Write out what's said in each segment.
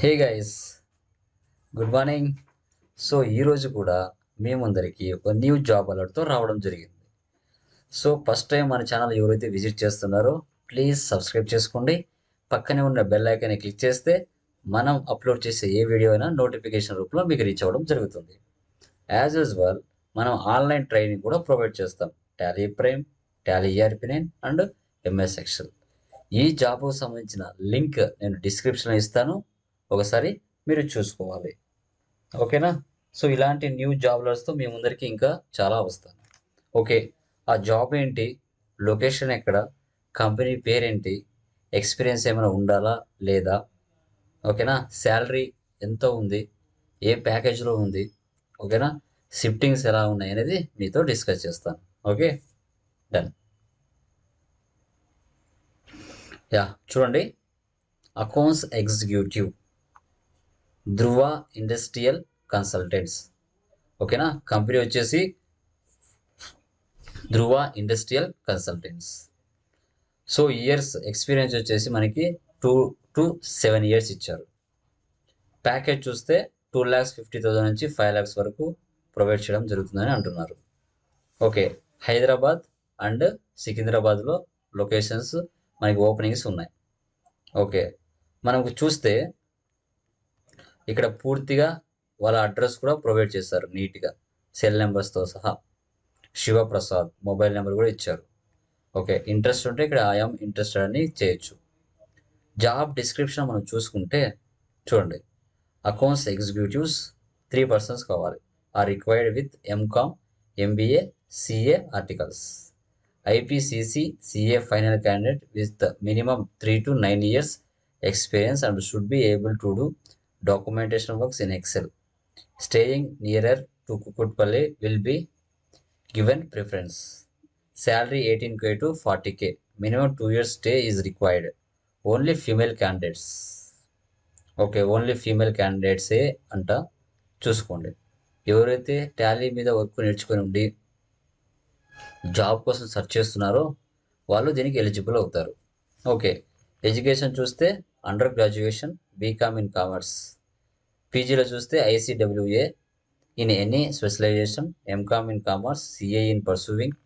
Hey guys, good morning. So ఈరోజు కూడా మీ ముందరికి ఒక న్యూ జాబ్ అలర్ట్తో రావడం జరిగింది. సో ఫస్ట్ టైం మన ఛానల్ ఎవరైతే విజిట్ చేస్తున్నారో ప్లీజ్ సబ్స్క్రైబ్ చేసుకోండి. పక్కనే ఉన్న బెల్ ఐకాన్ని క్లిక్ చేస్తే మనం అప్లోడ్ చేసే ఏ వీడియో అయినా నోటిఫికేషన్ రూపంలో మీకు రీచ్ అవ్వడం జరుగుతుంది. యాజ్ యూజువల్ మనం ఆన్లైన్ ట్రైనింగ్ కూడా ప్రొవైడ్ చేస్తాం. Tally Prime, Tally ERP9 and MS Excel. ఈ జాబ్కు సంబంధించిన లింక్ నేను డిస్క్రిప్షన్లో ఇస్తాను, ఒకసారి మీరు చూసుకోవాలి. ఓకేనా? సో ఇలాంటి న్యూ జాబ్లర్స్తో మీ ముందరికి ఇంకా చాలా వస్తాను. ఓకే, ఆ జాబ్ ఏంటి, లొకేషన్ ఎక్కడ, కంపెనీ పేరేంటి, ఎక్స్పీరియన్స్ ఏమైనా ఉండాలా లేదా, ఓకేనా, శాలరీ ఎంత ఉంది, ఏ ప్యాకేజ్లో ఉంది, ఓకేనా, షిఫ్టింగ్స్ ఎలా ఉన్నాయి అనేది మీతో డిస్కస్ చేస్తాను. Okay, done. చూడండి, accounts executive, Dhruva industrial consultants. ఓకేనా, కంపెనీ వచ్చేసి Dhruva industrial consultants. So years experience వచ్చేసి మనకి 2 to 7 years ఇచ్చారు. ప్యాకేజ్ చూస్తే 2,50,000 నుంచి 5 lakhs వరకు ప్రొవైడ్ చేయడం జరుగుతుందని అంటున్నారు. ఓకే, హైదరాబాద్ అండ్ సికింద్రాబాద్లో లొకేషన్స్ మనకి ఓపెనింగ్స్ ఉన్నాయి. ఓకే, మనకు చూస్తే ఇక్కడ పూర్తిగా వాళ్ళ అడ్రస్ కూడా ప్రొవైడ్ చేస్తారు నీట్గా, సెల్ నెంబర్స్తో సహా. శివప్రసాద్ మొబైల్ నెంబర్ కూడా ఇచ్చారు. ఓకే, ఇంట్రెస్ట్ ఉంటే ఇక్కడ ఐఎమ్ ఇంట్రెస్టెడ్ అని చేయొచ్చు. జాబ్ డిస్క్రిప్షన్ మనం చూసుకుంటే చూడండి, అకౌంట్స్ ఎగ్జిక్యూటివ్స్ 3 persons కావాలి, are required with MCOM, MBA, CA articles. IPCC CA final candidate with minimum 3 to 9 years experience and should be able to do documentation works in Excel. Staying nearer to Kukutpally will be given preference. Salary 18K to 40K. Minimum 2 years stay is required. Only female candidates. Okay, only female క్యాండిడేట్సే అంట. చూసుకోండి, ఎవరైతే Tally మీద work నేర్చుకొని ఉండి job కోసం search చేస్తున్నారో వాళ్ళు దీనికి ఎలిజిబుల్ అవుతారు. ఓకే, ఎడ్యుకేషన్ చూస్తే under graduation, BCom in commerce. పీజీలో చూస్తే ICWA in any specialisation, MCOM in commerce, CA in pursuing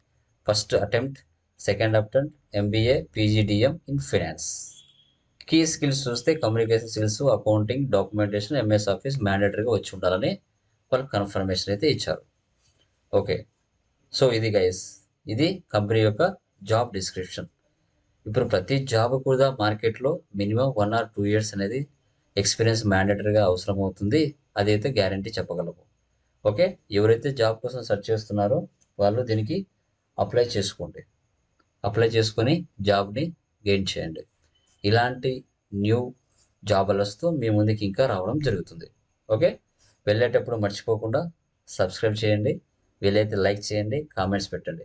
first attempt, second attempt, MBA, PGDM in finance. Key skills చూస్తే communication skills, accounting, documentation, MS office మ్యాండేటరీగా వచ్చి ఉండాలని వాళ్ళు confirmation అయితే ఇచ్చారు. Okay, so ఇది గైస్, ఇది కంపెనీ యొక్క జాబ్ డిస్క్రిప్షన్. ఇప్పుడు ప్రతి జాబ్ కూడా మార్కెట్లో మినిమం 1 or 2 years అనేది ఎక్స్పీరియన్స్ మ్యాండేటరీగా అవసరం అవుతుంది, అదైతే గ్యారంటీ చెప్పగలము. ఓకే, ఎవరైతే జాబ్ కోసం సెర్చ్ చేస్తున్నారో వాళ్ళు దీనికి అప్లై చేసుకోండి. అప్లై చేసుకొని జాబ్ని గెయిన్ చేయండి. ఇలాంటి న్యూ జాబ్ అలర్ట్స్తో మీ ముందుకి ఇంకా రావడం జరుగుతుంది. ఓకే, వెళ్ళేటప్పుడు మర్చిపోకుండా సబ్స్క్రైబ్ చేయండి, వీలైతే లైక్ చేయండి, కామెంట్స్ పెట్టండి.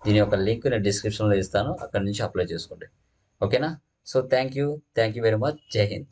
దీని యొక్క లింక్ నేను డిస్క్రిప్షన్లో ఇస్తాను, అక్కడి నుంచి అప్లై చేసుకోండి. ఓకేనా? So thank you very much. జై హింద్.